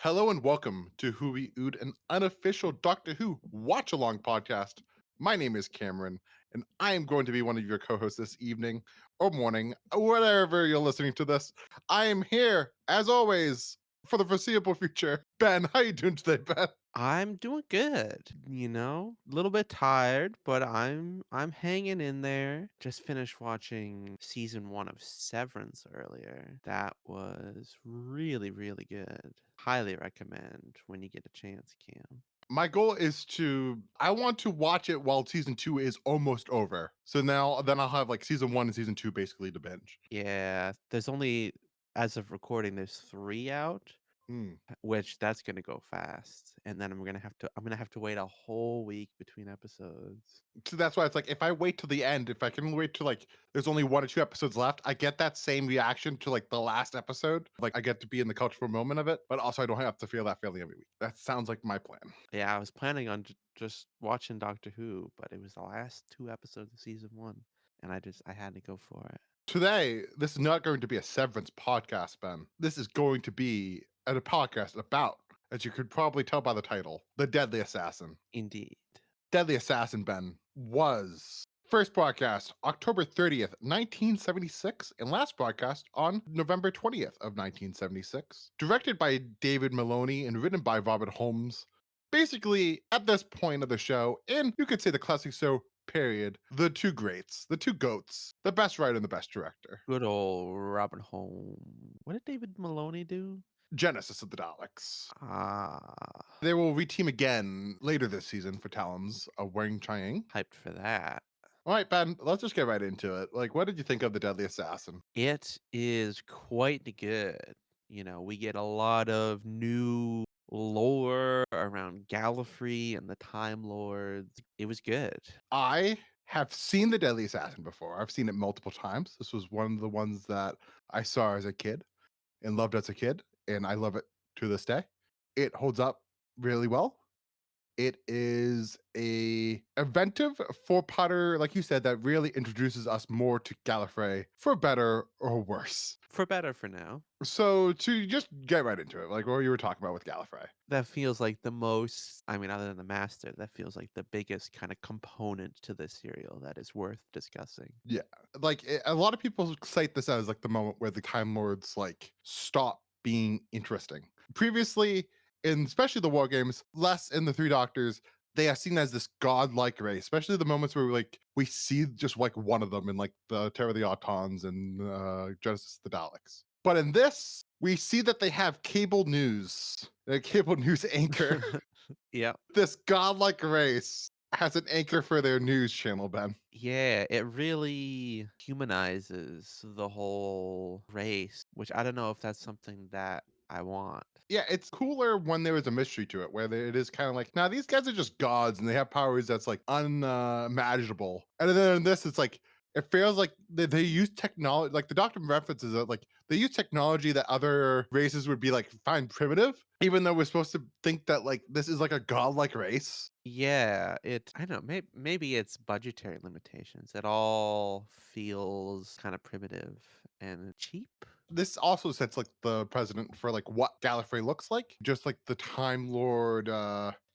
Hello and welcome to Who We Ood, an unofficial Doctor Who watch along podcast. My name is Cameron, and I am going to be one of your co hosts this evening or morning, whatever you're listening to this. I am here, as always, for the foreseeable future. Ben, how you doing today, Ben? I'm doing good, a little bit tired, but I'm hanging in there. Just finished watching season 1 of Severance earlier. That was really, really good. Highly recommend when you get a chance, Cam. My goal is I want to watch it while season two is almost over. So then I'll have like season one and season two basically to binge. Yeah, there's only as of recording there's 3 out, Hmm. which that's going to go fast. And then I'm going to have to wait a whole week between episodes. So that's why it's like if I wait till the end, if I can wait till like there's only one or two episodes left, I get that same reaction to like the last episode. Like I get to be in the cultural moment of it, but also I don't have to feel that feeling every week. That sounds like my plan. Yeah, I was planning on just watching Doctor Who, but it was the last 2 episodes of season 1, and I had to go for it. Today, this is not going to be a severance podcast, Ben. This is going to be a podcast about, as you could probably tell by the title, the Deadly Assassin. Indeed. Deadly Assassin, Ben, was first broadcast October 30th, 1976, and last broadcast on November 20th of 1976. Directed by David Maloney and written by Robert Holmes. Basically, at this point of the show, and you could say the classic show period, the two greats, the two goats, the best writer and the best director. Good old Robert Holmes. What did David Maloney do? Genesis of the Daleks. Ah, They will reteam again later this season for Talons of Wang Chiang. hyped for that. All right, Ben, let's just get right into it. Like, what did you think of The Deadly Assassin? It is quite good. We get a lot of new lore around Gallifrey and the Time Lords. It was good. I have seen The Deadly Assassin before. I've seen it multiple times. This was one of the ones that I saw as a kid and loved as a kid, and I love it to this day. It holds up really well. It is a inventive four-parter, like you said, that really introduces us more to Gallifrey for better or worse. For better for now. So to just get right into it, like what you were talking about with Gallifrey. That feels like the most, I mean, other than the master, that feels like the biggest kind of component to this serial that is worth discussing. Yeah, like a lot of people cite this as like the moment where the Time Lords like stop being interesting. Previously, in especially the War Games, less in the Three Doctors, they are seen as this godlike race. Especially the moments where like we see just like one of them in like the Terror of the Autons and Genesis of the Daleks. But in this, we see that they have cable news, a cable news anchor. Yeah. This godlike race has an anchor for their news channel, Ben. Yeah, it really humanizes the whole race, which I don't know if that's something that I want. Yeah, it's cooler when there is a mystery to it, where it is kind of like, now these guys are just gods and they have powers that's like unimaginable. And then in this, it's like, it feels like they use technology, like the Doctor references it, like they use technology that other races would be like find primitive, even though we're supposed to think that like this is like a godlike race. Yeah, I don't know, maybe it's budgetary limitations. It all feels kind of primitive and cheap. This also sets like the precedent for like what Gallifrey looks like, just like the Time Lord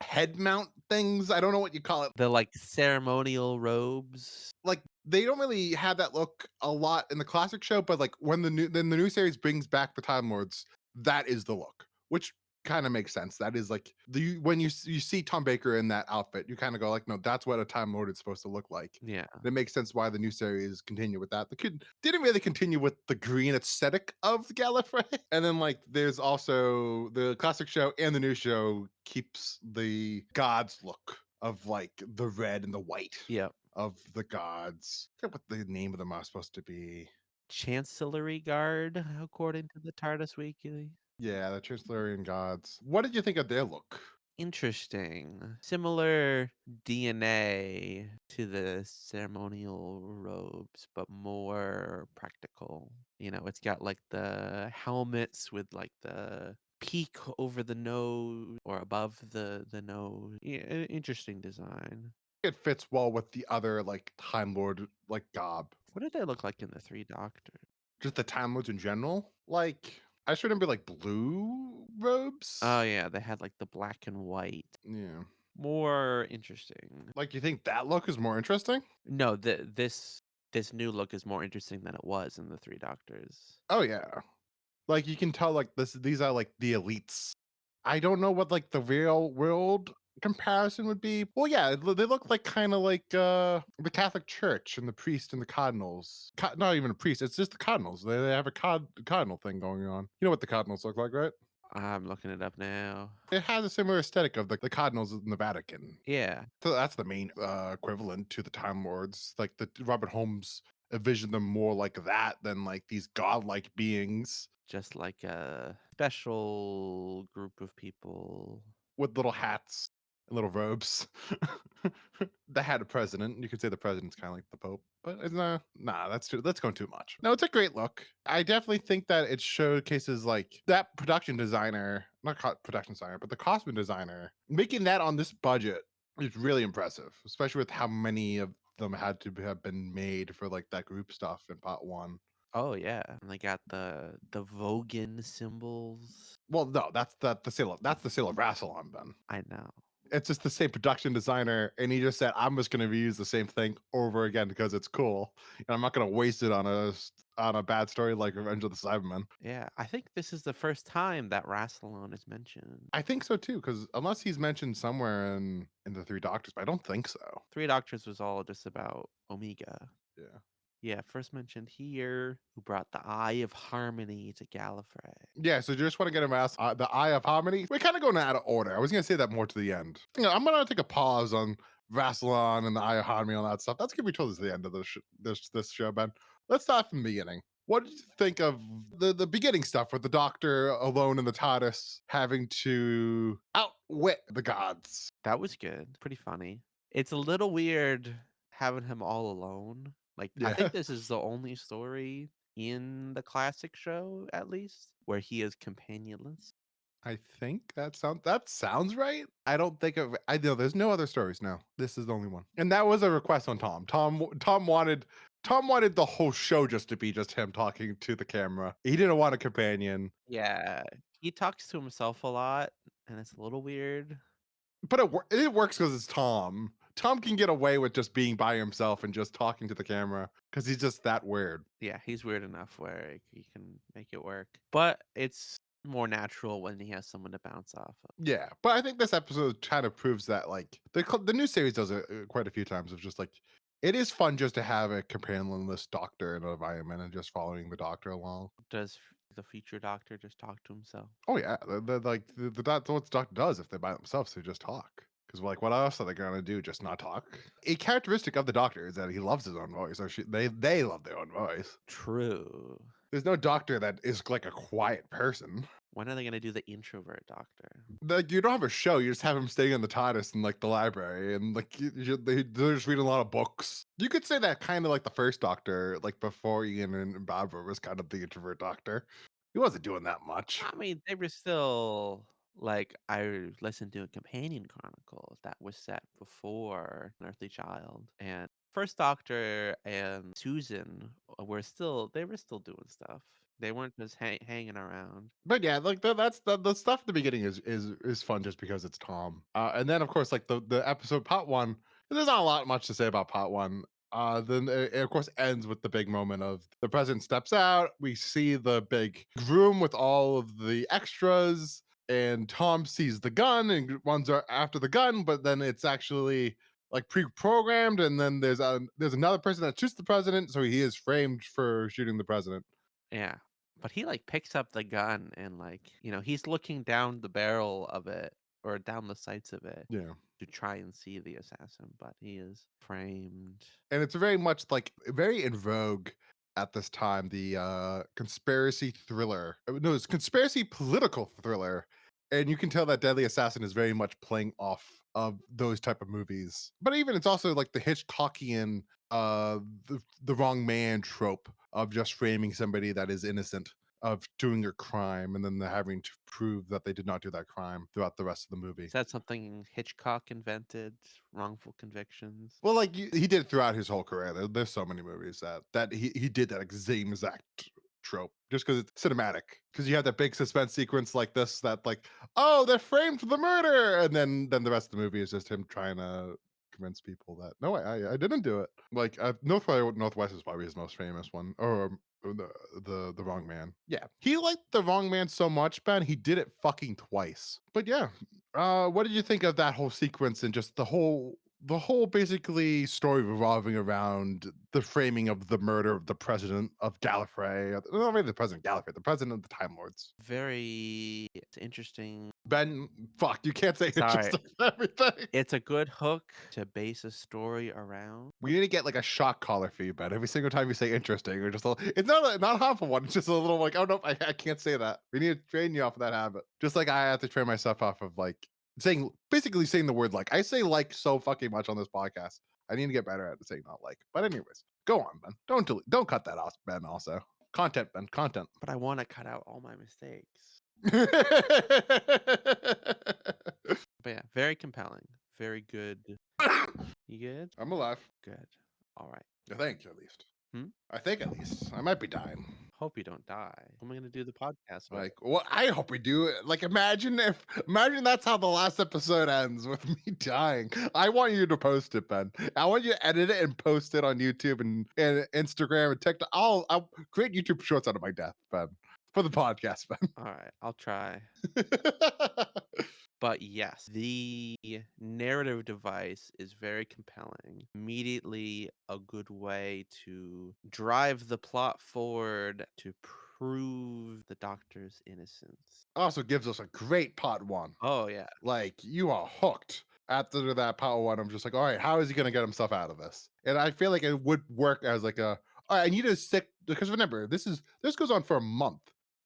head mount things. I don't know what you call it. The like ceremonial robes. Like they don't really have that look a lot in the classic show, but like when the new series brings back the Time Lords, that is the look, which kind of makes sense. That is like the when you see Tom Baker in that outfit, you kind of go like, no, that's what a Time Lord is supposed to look like. Yeah. It makes sense why the new series continue with that. The kid didn't really continue with the green aesthetic of Gallifrey. And then like there's also the classic show and the new show keeps the gods look of like the red and the white Yeah. of the gods. I forget what the name of them are supposed to be. Chancellery Guard, according to the TARDIS Weekly. Yeah, the Translarian gods. What did you think of their look? Interesting. Similar DNA to the ceremonial robes, but more practical. It's got like the helmets with like the peak over the nose or above the nose. Yeah, interesting design. It fits well with the other like Time Lord like gob. What did they look like in the Three Doctors? Just the Time Lords in general. Like I should remember like blue Oh robes. yeah, they had like the black and white. Yeah. More interesting. Like you think that look is more interesting? No, this new look is more interesting than it was in the Three Doctors. Oh yeah. Like you can tell like these are like the elites. I don't know what like the real world comparison would be. Well, yeah, they look like kind of like the Catholic Church and the priest and the cardinals. Not even a priest, it's just the cardinals. They have a cardinal thing going on. You know what the cardinals look like, right? I'm looking it up now. It has a similar aesthetic of the cardinals in the Vatican. Yeah, So that's the main equivalent to the Time Lords. Like the Robert Holmes envisioned them more like that than like these godlike beings just like a special group of people. with little hats and little robes. They had a president. You could say the president's kind of like the Pope, but it's nah, that's going too much. No, it's a great look. I definitely think that it showcases like that production designer, not production designer, but the costume designer making that on this budget is really impressive, especially with how many of them had to have been made for like that group stuff in part one. Oh yeah, and they got the Vogan symbols. Well, no, that's the sale of Rassilon then. I know. It's just the same production designer, and he just said, "I'm just gonna reuse the same thing over again because it's cool, and I'm not gonna waste it on a bad story like Revenge of the Cybermen." Yeah, I think this is the first time that Rassilon is mentioned. I think so too, because unless he's mentioned somewhere in the Three Doctors, but I don't think so. Three Doctors was all just about Omega. Yeah. Yeah, first mentioned here, who brought the Eye of Harmony to Gallifrey. Yeah, so you just want to get him asked the Eye of Harmony. We're kind of going out of order. I was gonna say that more to the end. You know, I'm gonna take a pause on Rassilon and the Eye of Harmony and all that stuff. That's gonna be towards the end of this show, Ben. Let's start from the beginning. What did you think of the beginning stuff with the Doctor alone in the TARDIS having to outwit the gods? That was good. Pretty funny. It's a little weird having him all alone. Like, I Yeah, think this is the only story in the classic show, at least, where he is companionless. I think that sounds right. I don't think of I know there's no other stories now. This is the only one. And that was a request on Tom. Tom wanted the whole show just to be just him talking to the camera. He didn't want a companion. Yeah, he talks to himself a lot, and it's a little weird. But it works because it's Tom. Tom can get away with just being by himself and just talking to the camera because he's just that weird. Yeah, he's weird enough where he can make it work. But it's more natural when he has someone to bounce off of. Yeah, but I think this episode kind of proves that like the new series does it quite a few times of just like it is fun just to have a companionless doctor in an environment and just following the doctor along. Does the future doctor just talk to himself? Oh yeah, that's what the doctor does if they're by themselves. They just talk. Because like, what else are they gonna do? Just not talk? A characteristic of the doctor is that he loves his own voice, or they love their own voice. True. There's no doctor that is like a quiet person. When are they gonna do the introvert doctor? Like you don't have a show. You just have him staying in the TARDIS in like the library, and like they're just reading a lot of books. You could say that kind of like the first Doctor, like before Ian and Barbara was kind of the introvert Doctor. He wasn't doing that much. I mean, they were still like I listened to a Companion Chronicles that was set before An Earthly Child, and First Doctor and Susan they were still doing stuff. They weren't just hanging around. But yeah, like that's the stuff at the beginning is fun just because it's Tom. And then of course like the episode part one, there's not a lot much to say about part one. Then it of course ends with the big moment of the president steps out. We see the big room with all of the extras, and Tom sees the gun and runs after the gun, but then it's actually like pre-programmed, and then there's another person that shoots the president, so he is framed for shooting the president. Yeah. But he like picks up the gun and he's looking down the barrel of it or down the sights of it Yeah. to try and see the assassin, but he is framed. And it's very much like very in vogue at this time, the conspiracy thriller. No, it's conspiracy political thriller. And you can tell that Deadly Assassin is very much playing off of those type of movies. But even it's also like the Hitchcockian the wrong man trope of just framing somebody that is innocent of doing a crime and then they're having to prove that they did not do that crime throughout the rest of the movie. Is that something Hitchcock invented? Wrongful convictions? Well, like he did it throughout his whole career. There's so many movies that he did that same exact trope just because it's cinematic. Because you have that big suspense sequence like this that like, oh, they're framed for the murder, and then the rest of the movie is just him trying to convince people that no, I didn't do it. Like North by Northwest is probably his most famous one, or the Wrong Man. Yeah, he liked the Wrong Man so much, Ben. He did it fucking twice. But yeah, what did you think of that whole sequence and just the whole basically story revolving around the framing of the murder of the president of Gallifrey? Not maybe the president of Gallifrey, the president of the Time Lords. Very it's interesting. Ben, fuck, you can't say Sorry. interesting for everything. It's a good hook to base a story around. We need to get like a shock collar for you, Ben. Every single time you say interesting, or just it's not a harmful one. It's just a little like, oh no, I can't say that. We need to train you off of that habit. Just like I have to train myself off of like basically saying the word like. I say like so fucking much on this podcast. I need to get better at saying not like. But anyways, go on, Ben. Don't cut that off, Ben. Also, content, Ben. Content. But I want to cut out all my mistakes. But yeah, very compelling. Very good. You good? I'm alive. Good. All right. I think at least. Hmm? I think at least. I might be dying. Hope you don't die. Who am I going to do the podcast with? Like, well, I hope we do. Like, imagine that's how the last episode ends with me dying. I want you to post it, Ben. I want you to edit it and post it on YouTube and Instagram and TikTok. I'll create YouTube shorts out of my death, Ben, for the podcast, Ben. All right. I'll try. But yes, the narrative device is very compelling. Immediately a good way to drive the plot forward to prove the doctor's innocence. Also gives us a great part one. Oh yeah. Like, you are hooked. After that part one, I'm just like, all right, how is he gonna get himself out of this? And I feel like it would work as like all right, I need to stick because remember, this goes on for a month.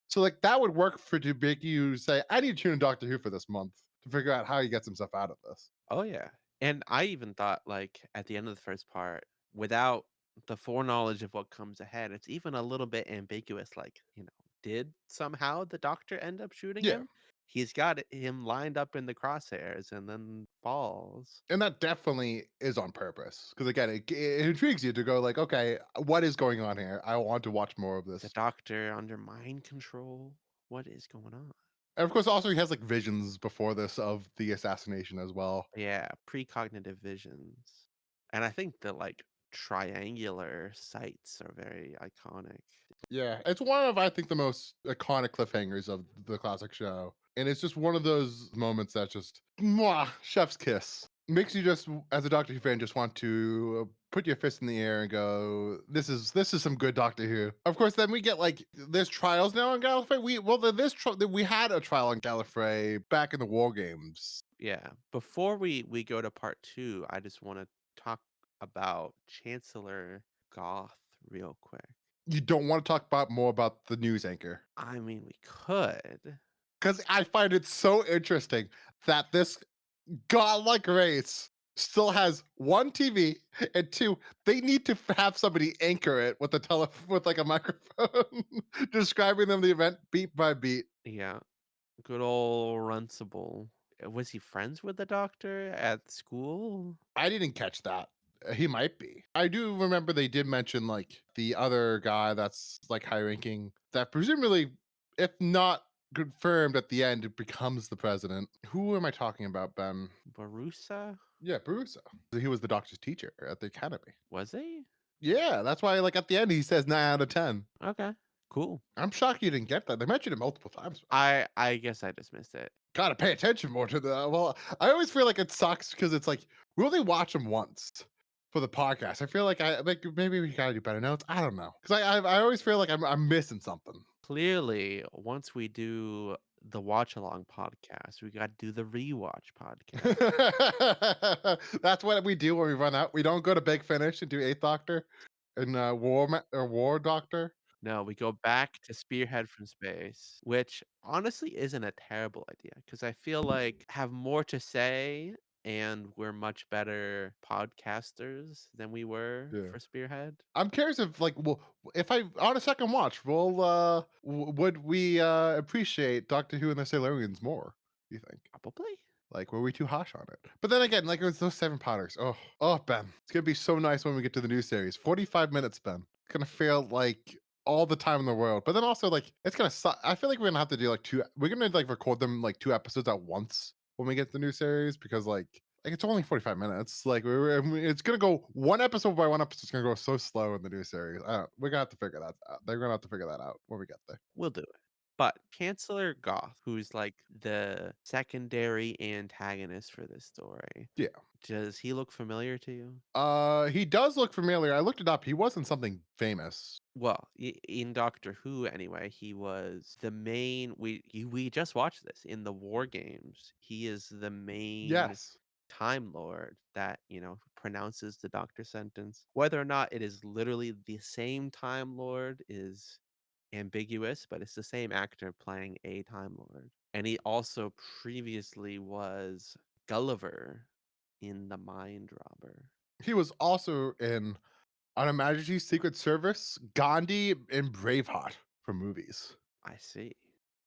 So like that would work for to make you say, I need to tune in Doctor Who for this month to figure out how he gets himself out of this. Oh yeah. And I even thought like at the end of the first part, without the foreknowledge of what comes ahead, it's even a little bit ambiguous. Like, did somehow the doctor end up shooting Yeah. him? He's got him lined up in the crosshairs and then falls. And that definitely is on purpose. Because again, it intrigues you to go like, okay, what is going on here? I want to watch more of The this. doctor under mind control? What is going on? And of course, also he has like visions before this of the assassination as well. Yeah, precognitive visions. And I think the like triangular sights are very iconic. Yeah, it's one of I think the most iconic cliffhangers of the classic show, and it's just one of those moments that just mwah, chef's kiss makes you just as a Doctor Who fan just want to put your fist in the air and go, this is some good Doctor Who. Of course, then we get like there's trials now on Gallifrey. We had a trial on Gallifrey back in the War Games. Yeah. Before we go to part 2, I just want to talk about Chancellor Goth real quick. You don't want to talk about more about the news anchor. I mean, we could. Because I find it so interesting that this godlike race still has one TV and two, they need to have somebody anchor it with with like a microphone, describing them the event beat by beat. Yeah. Good old Runcible. Was he friends with the doctor at school? I didn't catch that. He might be. I do remember they did mention like the other guy that's like high ranking that presumably, if not confirmed at the end, it becomes the president. Who am I talking about, Ben? Barusa? Yeah, Barusa. He was the doctor's teacher at the academy. Was he? Yeah, that's why like at the end he says 9 out of 10. Okay. Cool. I'm shocked you didn't get that. They mentioned it multiple times. I guess I just missed it. Gotta pay attention more to the. Well, I always feel like it sucks because it's like we only watch them once for the podcast. I feel like maybe we gotta do better notes. I don't know because I always feel like I'm missing something. Clearly, once we do the watch along podcast, we got to do the rewatch podcast. That's what we do when we run out. We don't go to Big Finish and do Eighth Doctor and War Doctor. No, we go back to Spearhead from Space, which honestly isn't a terrible idea because I feel like have more to say and we're much better podcasters than we were Yeah. for Spearhead. I'm curious if if I on a second watch, would we appreciate Doctor Who and the Silurians more? Do you think? Probably. Like, were we too harsh on it? But then again, like it was those 7 parters. Oh, Ben, it's gonna be so nice when we get to the new series. 45 minutes, Ben. It's gonna feel like all the time in the world. But then also like it's gonna suck. I feel like we're gonna have to do like two. We're gonna like record them like two episodes at once when we get the new series because like it's only 45 minutes. Like it's gonna go one episode by one episode. It's gonna go so slow in the new series. We're gonna have to figure that out. They're gonna have to figure that out when we get there. We'll do it. But Chancellor Goth, who's like the secondary antagonist for this story, Yeah. does he look familiar to you? He does look familiar. I looked it up. He wasn't something famous. Well, in Doctor Who, anyway, he was the main. We just watched this in the War Games. He is the main Yes. Time Lord that pronounces the Doctor sentence. Whether or not it is literally the same Time Lord is ambiguous, but it's the same actor playing a Time Lord. And he also previously was Gulliver in The Mind Robber. He was also in On Her Majesty's Secret Service, Gandhi, and Braveheart for movies. I see.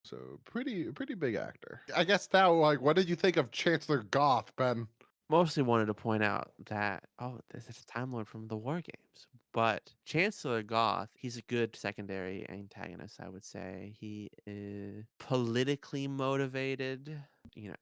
So pretty big actor. I guess now, like, what did you think of Chancellor Goth, Ben? Mostly wanted to point out that, this is Time Lord from the War Games. But Chancellor Goth, he's a good secondary antagonist, I would say. He is politically motivated,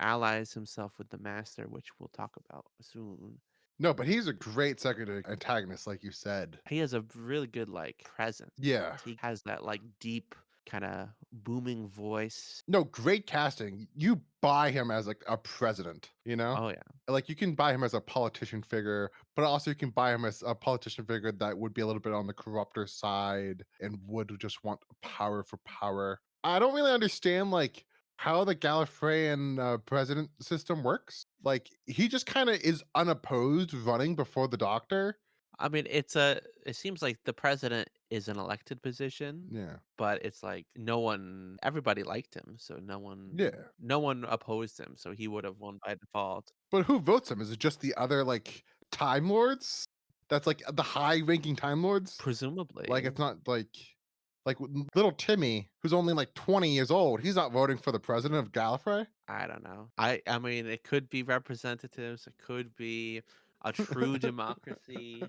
allies himself with the Master, which we'll talk about soon. No, but he's a great secondary antagonist, like you said. He has a really good presence. Yeah. He has that deep kind of booming voice. No, great casting. You buy him as like a president, you know? Oh yeah. Like you can buy him as a politician figure, but also you can buy him as a politician figure that would be a little bit on the corrupter side and would just want power for power. I don't really understand like how the Gallifreyan president system works. Like he just kind of is unopposed running before the doctor. I mean, it seems like the president is an elected position, Yeah. but it's like everybody liked him, so Yeah. no one opposed him, so he would have won by default. But who votes him? Is it just the other like Time Lords? That's like the high ranking Time Lords? Presumably. Like it's not little Timmy, who's only like 20 years old, he's not voting for the president of Gallifrey. I don't know. I mean, it could be representatives, it could be a true democracy.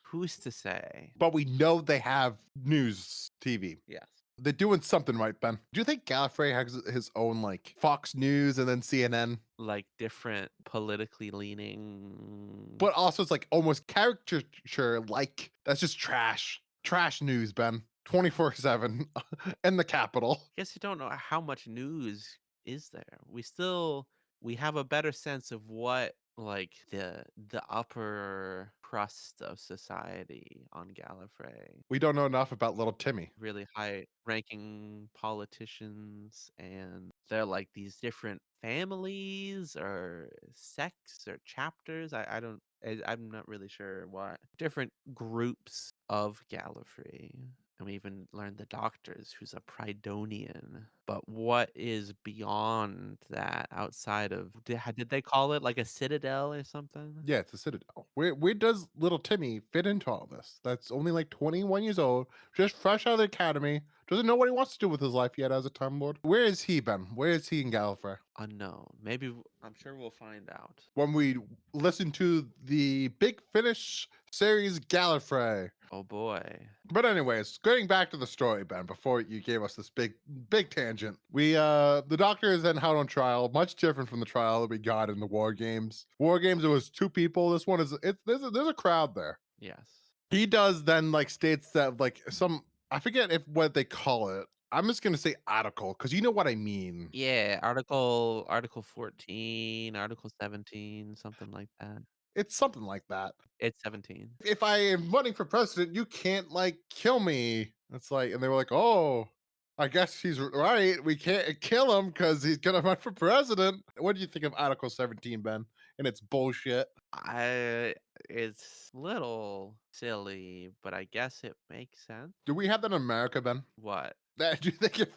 Who's to say? But we know they have news TV. Yes. They're doing something right, Ben. Do you think Gallifrey has his own like Fox News and then CNN? Like different politically leaning. But also it's like almost caricature like that's just trash. Trash news, Ben. 24/7 in the capital. I guess you don't know how much news is there. We have a better sense of what the upper crust of society on Gallifrey, We don't know enough about little Timmy. really high ranking politicians, and they're like these different families or sects or chapters. I'm not really sure what different groups of Gallifrey. And we even learned the doctors, who's a Pridonian. But what is beyond that outside of, did they call it like a citadel or something? Yeah, it's a citadel. Where does little Timmy fit into all this? That's only like 21 years old, just fresh out of the academy, doesn't know what he wants to do with his life yet as a Time Lord. Where is he, Ben? Where is he in Gallifrey? Unknown. Maybe, I'm sure we'll find out. When we listen to the Big Finish series Gallifrey. Oh boy. But anyways, getting back to the story, Ben, before you gave us this big tangent. The doctor is then held on trial, much different from the trial that we got in the War Games. War Games, it was two people. This one there's a crowd there. Yes. He does then like states that like I forget what they call it. I'm just gonna say article because you know what I mean. Yeah, Article 14, Article 17, something like that. It's something like that. It's 17. If I am running for president, you can't like kill me. It's like, and they were like, oh, I guess he's right. We can't kill him because he's gonna run for president. What do you think of Article 17, Ben? And it's bullshit. It's little silly, but I guess it makes sense. Do we have that in America, Ben? What? Do you think if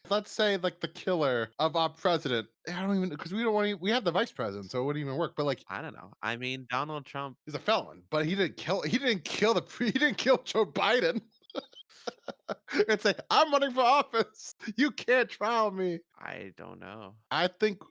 let's say like the killer of our president, I don't even because we don't want to, we have the vice president, so it wouldn't even work. But like I don't know. I mean, Donald Trump. he's a felon, but he didn't kill he didn't kill Joe Biden. It's like I'm running for office. You can't trial me. I don't know. I think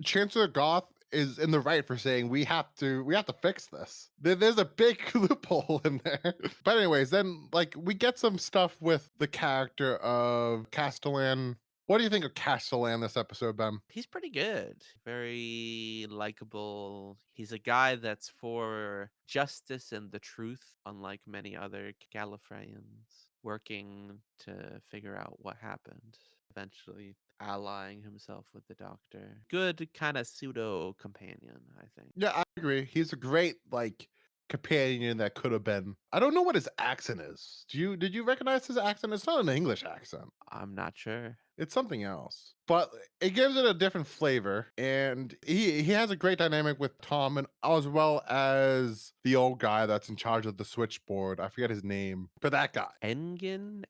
Chancellor Goth is in the right for saying we have to fix this. There's a big loophole in there. But anyways, then like we get some stuff with the character of Castellan. What do you think of Castellan this episode, Ben? He's pretty good. Very likable. He's a guy that's for justice and the truth, unlike many other Gallifreyans, working to figure out what happened, eventually allying himself with the Doctor. Good kind of pseudo companion, I think. Yeah, I agree. He's a great like companion that could have been. I don't know what his accent is. Did you recognize his accent? It's not an English accent. I'm not sure. It's something else. But it gives it a different flavor. And he has a great dynamic with Tom and as well as the old guy that's in charge of the switchboard. I forget his name. But that guy. Engine?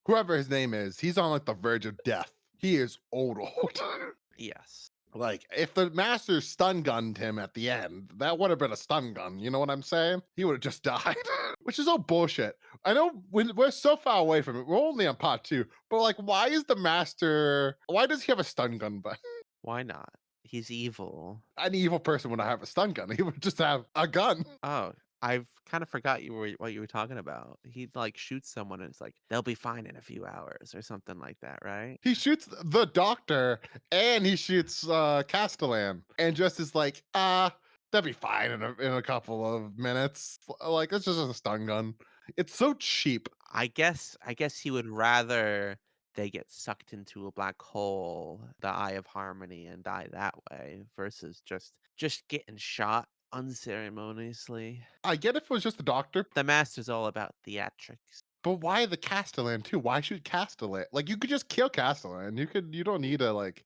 Whoever his name is, he's on like the verge of death. He is old. Yes. Like, if the master stun gunned him at the end, that would have been a stun gun. You know what I'm saying? He would have just died, which is all bullshit. I know we're so far away from it. We're only on part two, but like, why is the master? Why does he have a stun gun? But Why not? He's evil. an evil person would not have a stun gun. He would just have a gun. Oh, I've kind of forgot what you were talking about. He like shoots someone and it's like they'll be fine in a few hours or something like that, right? He shoots the doctor and he shoots Castellan, and just is like, that'd be fine in a couple of minutes. Like, it's just a stun gun. It's so cheap. I guess he would rather they get sucked into a black hole, the Eye of Harmony, and die that way versus just getting shot unceremoniously. I get if it was just the doctor, The master's all about theatrics. but why the Castellan too? Why shoot Castellan? Like, you could just kill Castellan. You don't need to like.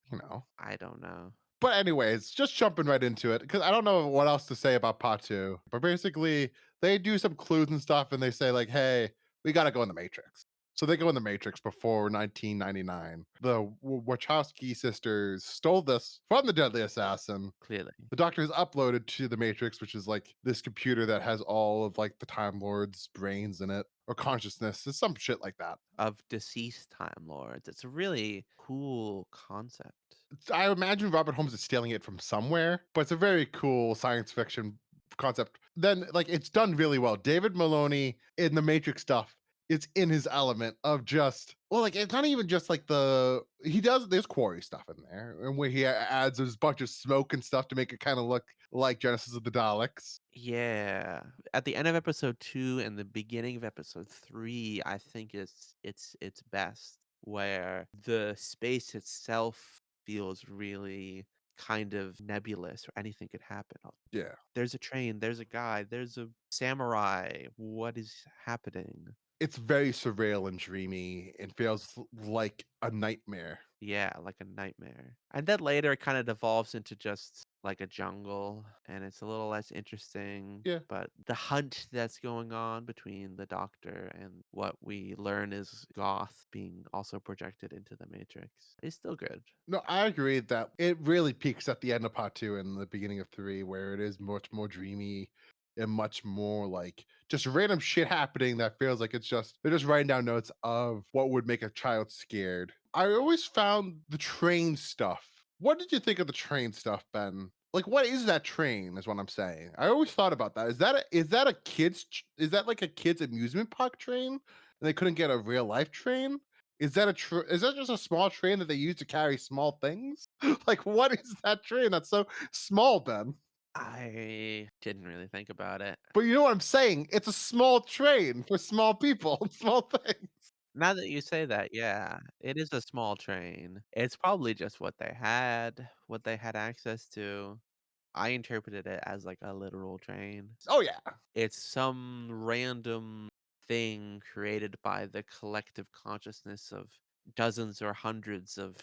I don't know. But anyways, just jumping right into it because I don't know what else to say about part two. But basically, they do some clues and stuff, and they say like, "Hey, we got to go in the Matrix." So they go in the Matrix before 1999. The Wachowski sisters stole this from the Deadly Assassin. Clearly. The Doctor is uploaded to the Matrix, which is like this computer that has all of like the Time Lord's brains in it or consciousness. It's some shit like that. Of deceased Time Lords. It's a really cool concept. I imagine Robert Holmes is stealing it from somewhere, but it's a very cool science fiction concept. Then, like, it's done really well. David Maloney in the Matrix stuff is in his element of just, well, like, it's not even just like there's quarry stuff in there, and where he adds a bunch of smoke and stuff to make it kind of look like Genesis of the Daleks. Yeah. At the end of episode 2 and the beginning of episode 3, I think it's best where the space itself feels really kind of nebulous or anything could happen. Yeah. There's a train, there's a guy, there's a samurai. What is happening? It's very surreal and dreamy and feels like a nightmare. Yeah, like a nightmare. And then later it kind of devolves into just like a jungle and it's a little less interesting. Yeah. But the hunt that's going on between the Doctor and what we learn is Goth being also projected into the Matrix is still good. No, I agree that it really peaks at the end of part two and the beginning of three, where it is much more dreamy and much more like just random shit happening that feels like they're just writing down notes of what would make a child scared. I always found the train stuff. What did you think of the train stuff, Ben? Like, what is that train? Is what I'm saying. I always thought about that. Is that like a kid's amusement park train, and they couldn't get a real life train? Is that just a small train that they use to carry small things? Like, what is that train that's so small, Ben? I didn't really think about it. But you know what I'm saying? It's a small train for small people, small things. Now that you say that, yeah, it is a small train. It's probably just what they had access to. I interpreted it as like a literal train. Oh yeah. It's some random thing created by the collective consciousness of dozens or hundreds of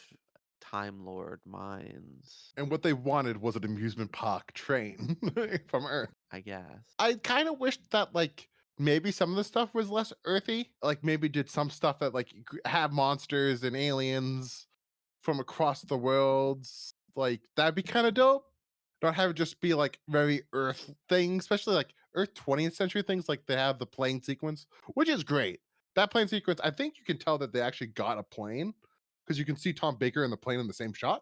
Time Lord minds, And what they wanted was an amusement park train from Earth. I guess. I kind of wished that like maybe some of the stuff was less earthy. Like maybe did some stuff that like have monsters and aliens from across the worlds. Like that'd be kind of dope. Not have it just be like very Earth things, especially like Earth 20th century things. Like they have the plane sequence, which is great. That plane sequence, I think you can tell that they actually got a plane because you can see Tom Baker and the plane in the same shot.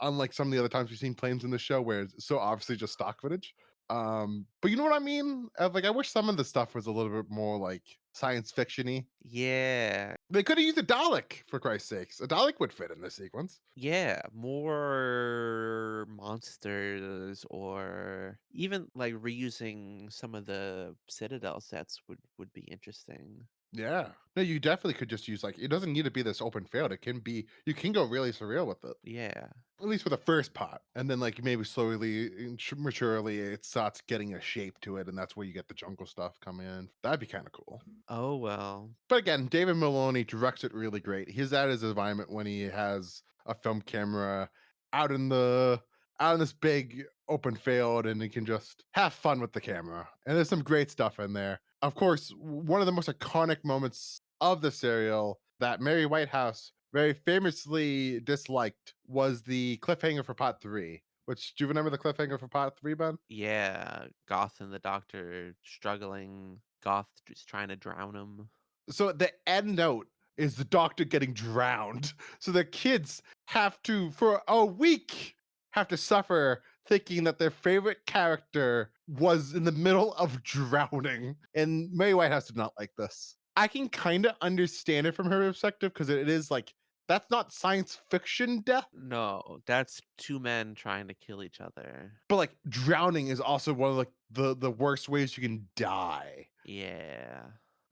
unlike some of the other times we've seen planes in the show where it's so obviously just stock footage. But you know what I mean? Like I wish some of the stuff was a little bit more like science fictiony. Yeah. They could have used a Dalek for Christ's sakes. A Dalek would fit in this sequence. Yeah, more monsters or even like reusing some of the Citadel sets would be interesting. Yeah. No, you definitely could just use like it doesn't need to be this open field. It can be you can go really surreal with it. Yeah. At least for the first part. And then like maybe slowly maturely it starts getting a shape to it, and that's where you get the jungle stuff come in. That'd be kind of cool. Oh well. But again, David Maloney directs it really great. He's at his environment when he has a film camera out in the out in this big open field, and he can just have fun with the camera. And there's some great stuff in there. Of course, one of the most iconic moments of the serial that Mary Whitehouse very famously disliked was the cliffhanger for part three. Which do you remember the cliffhanger for part three, Ben? Yeah, Goth and the Doctor struggling. Goth just trying to drown him. So the end note is the doctor getting drowned. So the kids have to, for a week, have to suffer thinking that their favorite character was in the middle of drowning. And Mary Whitehouse did not like this. I can kind of understand it from her perspective because it is like, that's not science fiction death, No, that's two men trying to kill each other. but like drowning is also one of like the worst ways you can die. Yeah.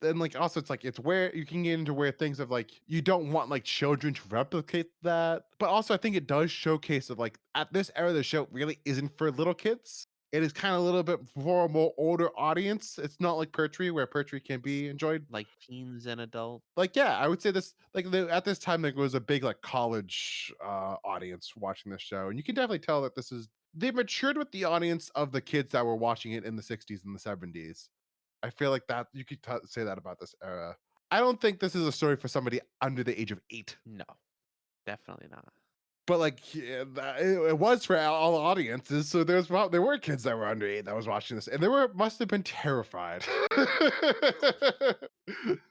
Then like also it's like it's where you can get into where things of like you don't want like children to replicate that, but also I think it does showcase of like at this era the show really isn't for little kids. It is kind of a little bit for a more older audience. It's not like Pertwee where Pertwee can be enjoyed. Like teens and adults. Like yeah, I would say this like at this time like, there was a big like college audience watching this show, and you can definitely tell that this is they matured with the audience of the kids that were watching it in the 60s and the 70s. I feel like that you could say that about this era. I don't think this is a story for somebody under the age of 8, No, definitely not. but like yeah, it was for all audiences. So there were kids that were under 8 that was watching this, and they were must have been terrified,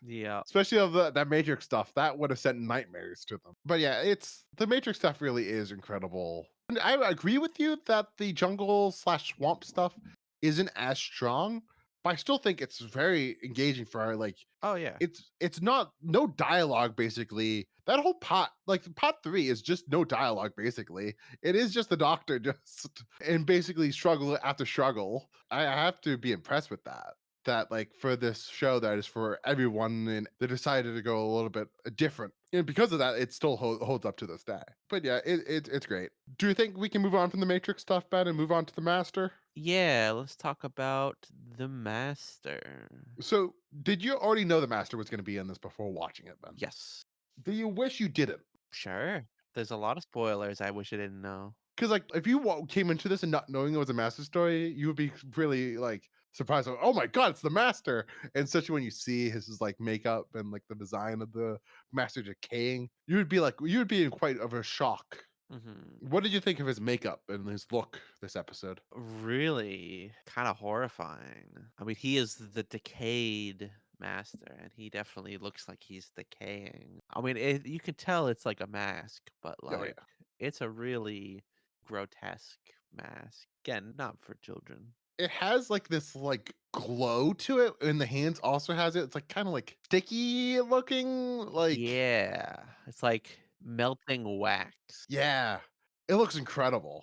Yeah. especially of that Matrix stuff. That would have sent nightmares to them. But yeah, it's the Matrix stuff really is incredible. And I agree with you that the jungle slash swamp stuff isn't as strong, but I still think it's very engaging for our like Oh yeah. it's not no dialogue basically. That whole pot like pot 3 is just no dialogue basically. It is just the doctor just and basically struggle after struggle. I have to be impressed with that. That like for this show that is for everyone and they decided to go a little bit different. And because of that, it still holds up to this day. But yeah, it's great. Do you think we can move on from the Matrix stuff, Ben, and move on to the Master? Yeah, let's talk about the Master. So, did you already know the Master was going to be in this before watching it, Ben? Yes. Do you wish you didn't? Sure. There's a lot of spoilers I wish I didn't know. Because like if you came into this and not knowing it was a master story, you would be really like surprised. Like, oh my god, it's the master! And especially when you see his like makeup and like the design of the master decaying, you would be in quite of a shock. Mhm. What did you think of his makeup and his look this episode? Really kind of horrifying. I mean, he is the decayed master, and he definitely looks like he's decaying. I mean, you can tell it's like a mask, but Oh yeah. like it's a really grotesque mask. Again, not for children. It has like this like glow to it, and the hands also has it. It's like kind of like sticky looking, like Yeah, it's like melting wax. yeah, it looks incredible.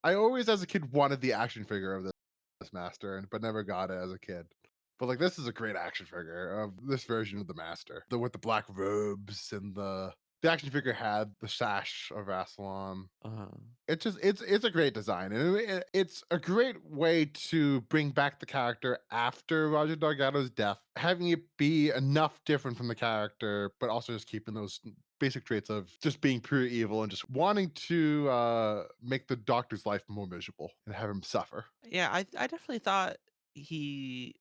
I always, as a kid, wanted the action figure of this master, but never got it as a kid. But like, this is a great action figure of this version of the master, the with the black robes and the action figure had the sash of Rassilon. Uh, It's just it's a great design, and it's a great way to bring back the character after Roger Delgado's death, having it be enough different from the character, but also just keeping those basic traits of just being pure evil and just wanting to make the doctor's life more miserable and have him suffer. yeah, I definitely thought he,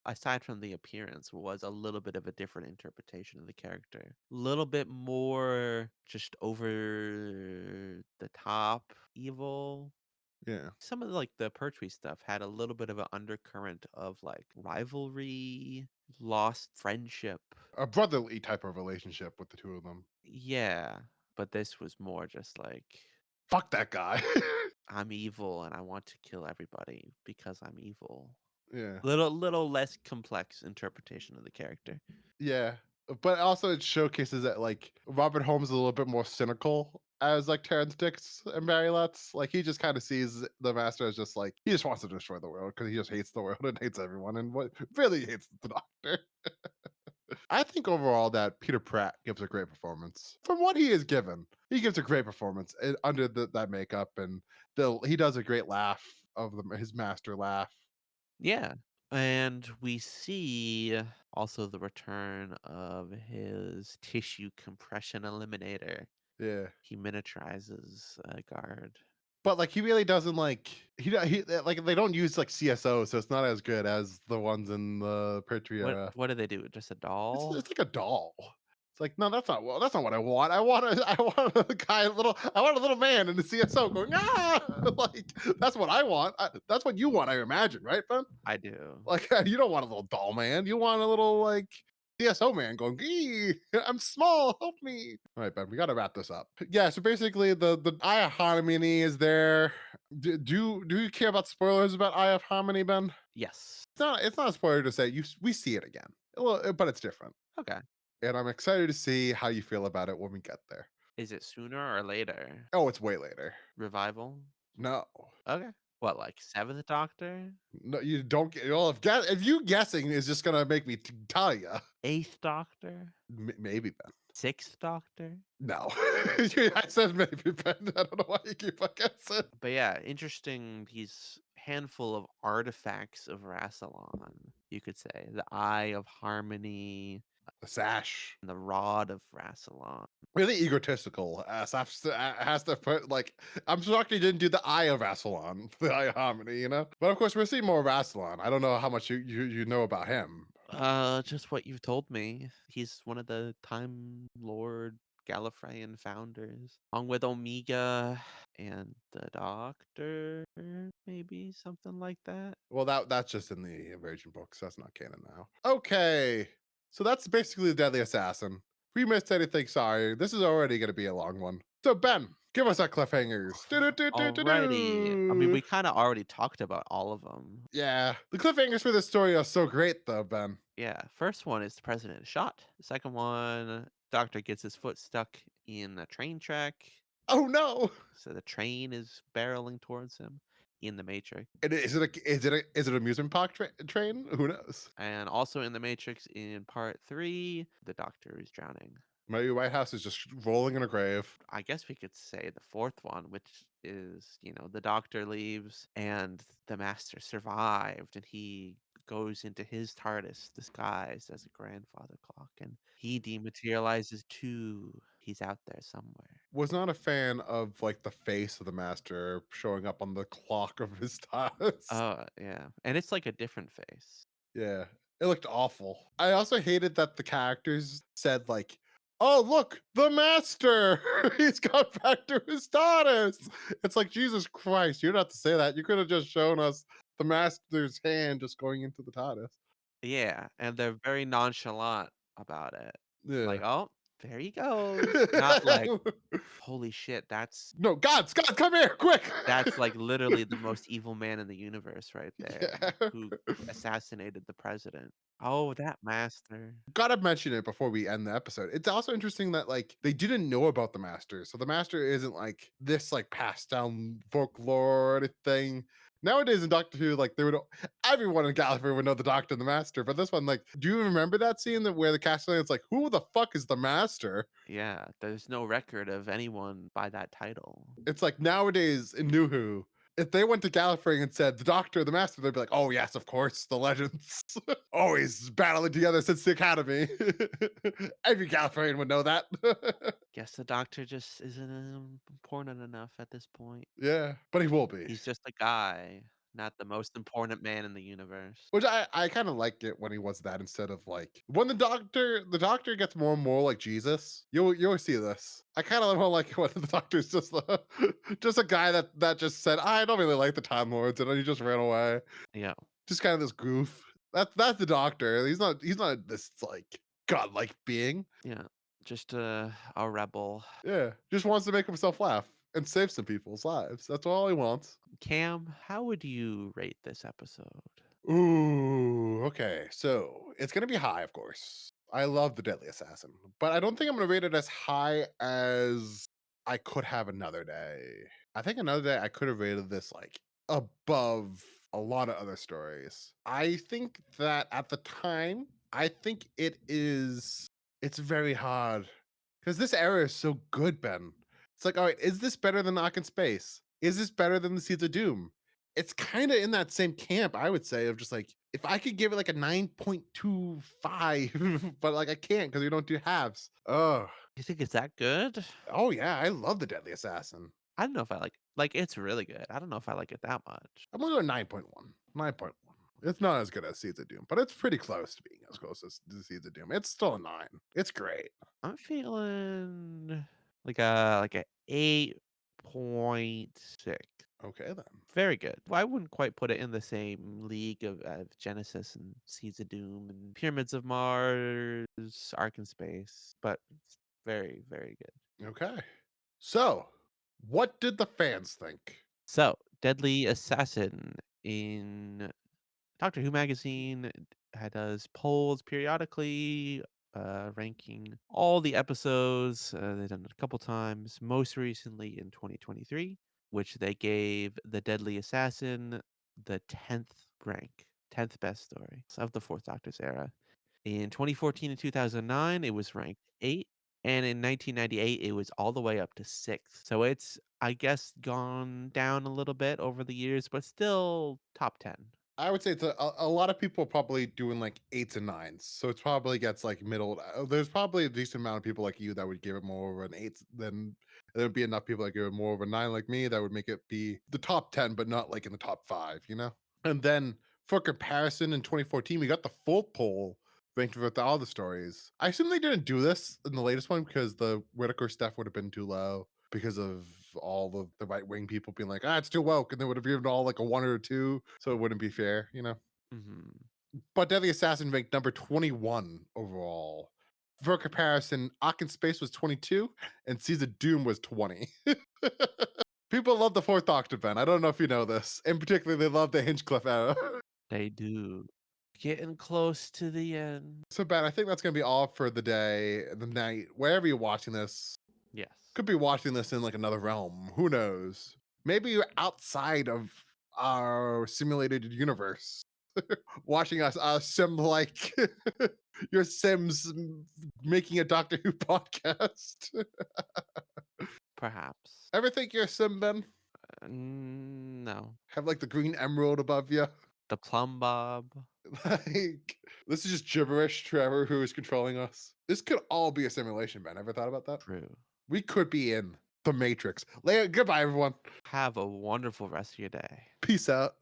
aside from the appearance, was a little bit of a different interpretation of the character. A little bit more just over the top evil. Yeah, Some of like the Pertwee stuff had a little bit of an undercurrent of like rivalry, lost friendship. a brotherly type of relationship with the two of them. Yeah, but this was more just like Fuck that guy. I'm evil and I want to kill everybody because I'm evil. Yeah. Little less complex interpretation of the character. Yeah. But also it showcases that like Robert Holmes is a little bit more cynical as like Terrence Dicks and Barry Letts. Like he just kind of sees the master as just like he just wants to destroy the world because he just hates the world and hates everyone and what really hates the doctor. I think overall that Peter Pratt gives a great performance. From what he is given, he gives a great performance under that makeup, and he does a great laugh of his master laugh. Yeah. And we see also the return of his tissue compression eliminator. Yeah. He miniaturizes a guard. But like he really doesn't like like they don't use like CSO, so it's not as good as the ones in the Pertwee era. What do they do? Just a doll? It's like a doll. It's like, no, that's not what I want. I want a guy, I want a little man in the CSO going, ah, like that's what I want. That's what you want, I imagine, right, Ben? I do. Like you don't want a little doll man. You want a little like CSO man going, "Gee, I'm small, help me." All right, Ben, we gotta wrap this up. Yeah, so basically the Eye of Harmony is there. Do you care about spoilers about Eye of Harmony, Ben? Yes. It's not a spoiler to say we see it again. Well, but it's different. Okay. And I'm excited to see how you feel about it when we get there. Is it sooner or later? Oh, it's way later. Revival? No. Okay. What, like Seventh Doctor? No, you don't get well if you guessing is just gonna make me tell you. Eighth Doctor? Maybe, Ben. Sixth Doctor? No. I said maybe, Ben. I don't know why you keep on guessing. But yeah, interesting. These handful of artifacts of Rassilon, you could say. The Eye of Harmony, The sash. and the Rod of Rassilon. Really egotistical. Has to put like I'm shocked he didn't do the Eye of Rassilon, the Eye of Harmony, you know. But of course, we're seeing more of Rassilon. I don't know how much you know about him. Just what you've told me. He's one of the Time Lord Gallifreyan founders, along with Omega and the Doctor, maybe something like that. Well, that's just in the Invasion books. That's not canon now. Okay, so that's basically the Deadly Assassin. If we missed anything, sorry. This is already going to be a long one. So Ben, give us our cliffhangers. Alrighty. I mean, we kind of already talked about all of them. Yeah, the cliffhangers for this story are so great, though, Ben. Yeah. First one is the president is shot. The second one, Doctor gets his foot stuck in a train track. Oh no! So the train is barreling towards him in the Matrix. And is it an amusement park train? Who knows? And also in the Matrix in part 3, the Doctor is drowning. Maybe White House is just rolling in a grave. I guess we could say the fourth one, which is, the Doctor leaves and the Master survived and he goes into his TARDIS disguised as a grandfather clock and he dematerializes too. He's out there somewhere. Was not a fan of like the face of the master showing up on the clock of his TARDIS. Oh, yeah. And it's like a different face. Yeah, it looked awful. I also hated that the characters said like, "Oh, look, the master! He's got back to his TARDIS." It's like, Jesus Christ, you don't have to say that. You could have just shown us the master's hand just going into the TARDIS. Yeah, and they're very nonchalant about it. Yeah. Like, "Oh, there he goes." Not like, "Holy shit, that's No, gods, come here, quick! that's like literally the most evil man in the universe right there, Yeah. who assassinated the president." Oh, that master. Gotta mention it before we end the episode. It's also interesting that like they didn't know about the master, so the master isn't like this like passed down folklore or anything. Nowadays in Doctor Who, like everyone in Gallifrey would know the Doctor and the Master, but this one, like, do you remember that scene where the Castellan's like, "Who the fuck is the Master?" Yeah, there's no record of anyone by that title. It's like nowadays in New Who, if they went to Gallifrey and said the Doctor, the Master, they'd be like, "Oh yes, of course, the legends, always battling together since the Academy." Every Gallifreyan would know that. Guess the Doctor just isn't important enough at this point. Yeah, but he will be. He's just a guy, not the most important man in the universe. Which I kind of like it when he was that instead of like when the doctor gets more and more like Jesus. You'll see this. I kind of don't like it when the doctor's just just a guy that just said I don't really like the Time Lords and then he just ran away. Yeah. Just kind of this goof. That's the doctor. He's not this like godlike being. Yeah. Just a rebel. Yeah, just wants to make himself laugh. and save some people's lives. That's all he wants. Cam, how would you rate this episode? Ooh, okay. So it's gonna be high, of course. I love the Deadly Assassin, but I don't think I'm gonna rate it as high as I could have another day. I think another day I could have rated this like above a lot of other stories. I think that at the time, I think it's very hard because this era is so good, Ben. It's like, all right, is this better than Knock in Space? Is this better than the Seeds of Doom? It's kind of in that same camp, I would say, of just like if I could give it like a 9.25, but like I can't because we don't do halves. Oh, You think it's that good? oh yeah, I love the Deadly Assassin. I don't know if I like it's really good. I don't know if I like it that much. I'm gonna go 9.1. 9.1. It's not as good as Seeds of Doom, but it's pretty close to being as close as the Seeds of Doom. It's still a 9. It's great. I'm feeling like a 8.6. Okay then. Very good. Well, I wouldn't quite put it in the same league of Genesis and Seeds of Doom and Pyramids of Mars, Ark in Space, but it's very, very good. Okay. So, what did the fans think? So, Deadly Assassin in Doctor Who magazine does polls periodically, ranking all the episodes. They've done it a couple times. Most recently in 2023, which they gave The Deadly Assassin the 10th rank, 10th best story of the Fourth Doctor's era. In 2014 and 2009, it was ranked 8, and in 1998, it was all the way up to 6th. So it's, I guess, gone down a little bit over the years, but still top 10. I would say it's a lot of people are probably doing like 8s and 9s. So it probably gets like middle. There's probably a decent amount of people like you that would give it more of an 8 than there would be enough people that give it more of a 9 like me that would make it be the top 10, but not like in the top 5, you know? And then for comparison in 2014, we got the full poll ranked with all the stories. I assume they didn't do this in the latest one because the Whitaker stuff would have been too low because of all of the right wing people being like, it's too woke, and they would have given all like a 1 or a 2, so it wouldn't be fair, you know. Hmm. But Deadly Assassin ranked number 21 overall. For comparison, Ock in Space was 22, and Seeds of Doom was 20. People love the Fourth Doctor, Ben. I don't know if you know this. In particular, they love the Hinchcliffe era. They do. Getting close to the end. So, Ben, I think that's going to be all for the day, the night, wherever you're watching this. Yes. Could be watching this in like another realm. Who knows? Maybe you're outside of our simulated universe, watching us sim like your Sims making a Doctor Who podcast. Perhaps. Ever think you're a Sim, Ben? No. Have like the green emerald above you? The Plum Bob. Like, this is just gibberish to whoever who is controlling us. This could all be a simulation, Ben. Ever thought about that? True. We could be in the Matrix. Goodbye, everyone. Have a wonderful rest of your day. Peace out.